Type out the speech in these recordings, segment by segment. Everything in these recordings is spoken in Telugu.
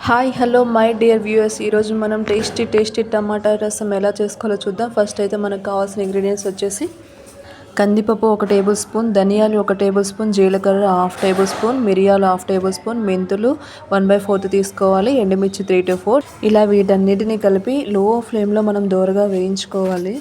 Hi hello my dear viewers, ఈరోజు మనం టేస్టీ టమాటా రసం ఎలా చేసుకోవాలో చూద్దాం. ఫస్ట్ అయితే మనకు కావాల్సిన ఇంగ్రీడియంట్స్ వచ్చేసి కందిపప్పు 1 టేబుల్ స్పూన్, ధనియాలు 1 టేబుల్ స్పూన్, జీలకర్ర 1/2 టేబుల్ స్పూన్, మిరియాలు 1/2 టేబుల్ స్పూన్, మెంతులు 1/4 తీసుకోవాలి, ఎండుమిర్చి 3 to 4. ఇలా వీటన్నిటిని కలిపి లో ఫ్లేమ్లో మనం దోరగా వేయించుకోవాలి.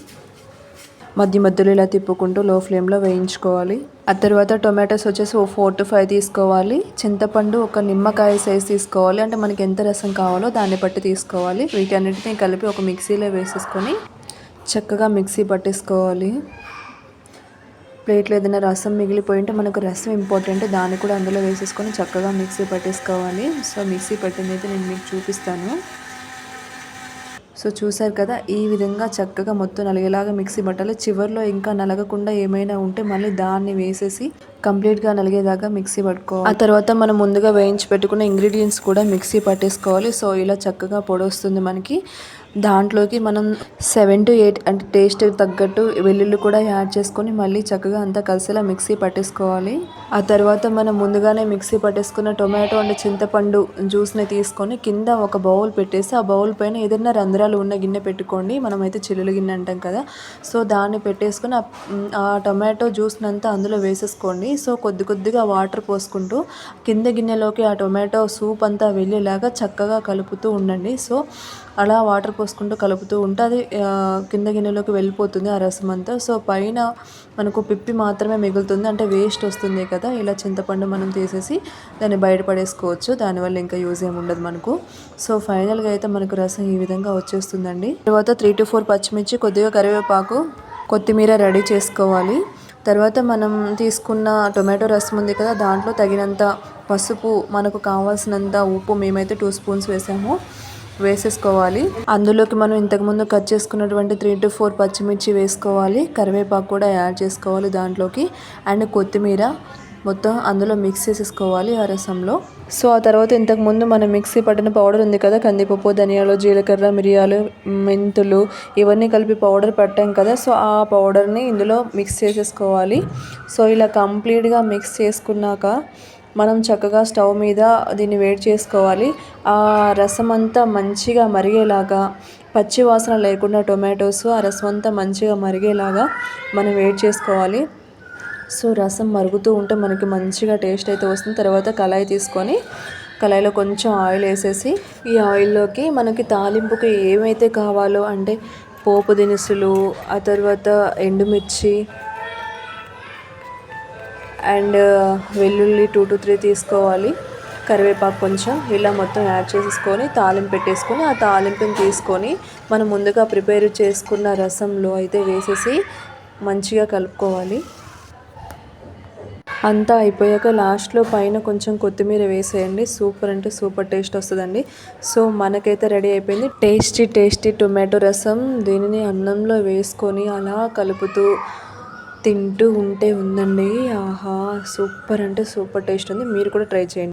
మధ్యలో ఇలా తిప్పుకుంటూ లో ఫ్లేమ్లో వేయించుకోవాలి. ఆ తర్వాత టొమాటోస్ వచ్చేసి 4 to 5 తీసుకోవాలి. చింతపండు ఒక నిమ్మకాయ సైజ్ తీసుకోవాలి, అంటే మనకి ఎంత రసం కావాలో దాన్ని బట్టి తీసుకోవాలి. వీటన్నిటిని కలిపి ఒక మిక్సీలో వేసేసుకొని చక్కగా మిక్సీ పట్టేసుకోవాలి. ప్లేట్లో ఏదైనా రసం మిగిలిపోయి ఉంటే, మనకు రసం ఇంపార్టెంట్, దాన్ని కూడా అందులో వేసేసుకొని చక్కగా మిక్సీ పట్టేసుకోవాలి. సో మిక్సీ పట్టింది అయితే నేను మీకు చూపిస్తాను. సో చూసారు కదా, ఈ విధంగా చక్కగా మొత్తం నలిగేలాగా మిక్సీ పట్టాలి. చివరిలో ఇంకా నలగకుండా ఏమైనా ఉంటే మళ్ళీ దాన్ని వేసేసి కంప్లీట్గా నలిగేదాకా మిక్సీ పట్టుకోవాలి. ఆ తర్వాత మనం ముందుగా వేయించి పెట్టుకున్న ఇంగ్రీడియంట్స్ కూడా మిక్సీ పట్టేసుకోవాలి. సో ఇలా చక్కగా పొడి వస్తుంది మనకి. దాంట్లోకి మనం 7 to 8 అంటే టేస్ట్ తగ్గట్టు వెల్లుల్లి కూడా యాడ్ చేసుకొని మళ్ళీ చక్కగా అంతా కలిసేలా మిక్సీ పట్టేసుకోవాలి. ఆ తర్వాత మనం ముందుగానే మిక్సీ పట్టేసుకున్న టొమాటో అండ్ చింతపండు జ్యూస్ని తీసుకొని కింద ఒక బౌల్ పెట్టేసి, ఆ బౌల్ పైన ఏదైనా రంధ్రాలు ఉన్న గిన్నె పెట్టుకోండి. మనమైతే చిల్లులు గిన్నె అంటాం కదా, సో దాన్ని పెట్టేసుకొని ఆ టొమాటో జ్యూస్ని అంతా అందులో వేసేసుకోండి. సో కొద్దిగా వాటర్ పోసుకుంటూ కింద గిన్నెలోకి ఆ టొమాటో సూప్ అంతా వెళ్ళేలాగా చక్కగా కలుపుతూ ఉండండి. సో అలా వాటర్ పోసుకుంటూ కలుపుతూ ఉంటే అది కింద గిన్నెలోకి వెళ్ళిపోతుంది ఆ రసం అంతా. సో పైన మనకు పిప్పి మాత్రమే మిగులుతుంది, అంటే వేస్ట్ వస్తుంది కదా. ఇలా చింతపండు మనం తీసేసి దాన్ని బయటపడేసుకోవచ్చు, దానివల్ల ఇంకా యూజ్ ఏమి ఉండదు మనకు. సో ఫైనల్గా అయితే మనకు రసం ఈ విధంగా వచ్చేస్తుందండి. తర్వాత 3 to 4 పచ్చిమిర్చి, కొద్దిగా కరివేపాకు, కొత్తిమీర రెడీ చేసుకోవాలి. తర్వాత మనం తీసుకున్న టొమాటో రసం ఉంది కదా, దాంట్లో తగినంత పసుపు, మనకు కావాల్సినంత ఉప్పు, మేమైతే 2 స్పూన్స్ వేసేసుకోవాలి. అందులోకి మనం ఇంతకుముందు కట్ చేసుకున్నటువంటి 3 to 4 పచ్చిమిర్చి వేసుకోవాలి. కరివేపాకు కూడా యాడ్ చేసుకోవాలి దాంట్లోకి, అండ్ కొత్తిమీర మొత్తం అందులో మిక్స్ చేసేసుకోవాలి ఆ రసంలో. సో ఆ తర్వాత ఇంతకుముందు మనం మిక్సీ పట్టిన పౌడర్ ఉంది కదా, కందిపప్పు, ధనియాలు, జీలకర్ర, మిరియాలు, మెంతులు ఇవన్నీ కలిపి పౌడర్ పట్టాం కదా, సో ఆ పౌడర్ని ఇందులో మిక్స్ చేసేసుకోవాలి. సో ఇలా కంప్లీట్గా మిక్స్ చేసుకున్నాక మనం చక్కగా స్టవ్ మీద దీన్ని వేడి చేసుకోవాలి. ఆ రసం అంతా మంచిగా మరిగేలాగా, పచ్చి వాసన లేకుండా టొమాటోస్ ఆ రసం అంతా మంచిగా మరిగేలాగా మనం వేడి చేసుకోవాలి. సో రసం మరుగుతూ ఉంటే మనకి మంచిగా టేస్ట్ అయితే వస్తుంది. తర్వాత కళాయి తీసుకొని కళాయిలో కొంచెం ఆయిల్ వేసేసి, ఈ ఆయిల్లోకి మనకి తాలింపుకి ఏమైతే కావాలో అంటే పోపు దినుసులు, ఆ తర్వాత ఎండుమిర్చి అండ్ వెల్లుల్లి 2 to 3 తీసుకోవాలి, కరివేపాకు కొంచెం, ఇలా మొత్తం యాడ్ చేసేసుకొని తాలింపు పెట్టేసుకొని, ఆ తాలింపుని తీసుకొని మనం ముందుగా ప్రిపేర్ చేసుకున్న రసంలో అయితే వేసేసి మంచిగా కలుపుకోవాలి. అంతా అయిపోయాక లాస్ట్లో పైన కొంచెం కొత్తిమీర వేసేయండి. సూపర్ అంటే సూపర్ టేస్ట్ వస్తుందండి. సో మనకైతే రెడీ అయిపోయింది టేస్టీ టొమాటో రసం. దీనిని అన్నంలో వేసుకొని అలా కలుపుతూ తింటూ ఉంటే ఉందండి, ఆహా సూపర్ అంటే సూపర్ టేస్ట్ ఉంది. మీరు కూడా ట్రై చేయండి.